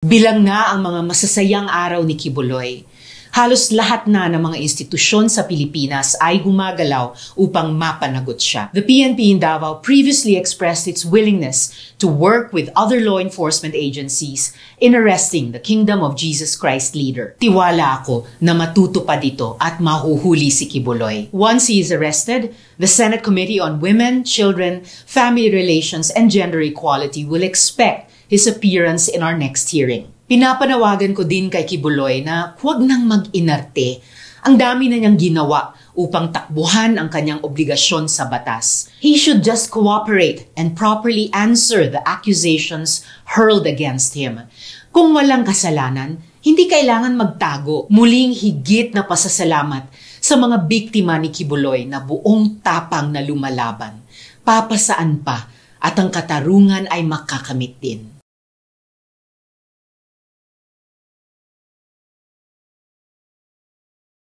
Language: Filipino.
Bilang na ang mga masasayang araw ni Kibuloy, halos lahat na ng mga institusyon sa Pilipinas ay gumagalaw upang mapanagot siya. The PNP in Davao previously expressed its willingness to work with other law enforcement agencies in arresting the Kingdom of Jesus Christ leader. Tiwala ako na matutupad ito at mahuhuli si Kibuloy. Once he is arrested, the Senate Committee on Women, Children, Family Relations, and Gender Equality will expect his appearance in our next hearing. Pinapanawagan ko din kay Kibuloy na huwag nang mag-inarte. Ang dami na niyang ginawa upang takbuhan ang kanyang obligasyon sa batas. He should just cooperate and properly answer the accusations hurled against him. Kung walang kasalanan, hindi kailangan magtago. Muling higit na pasasalamat sa mga biktima ni Kibuloy na buong tapang na lumalaban. Papasaan pa at ang katarungan ay makakamit din.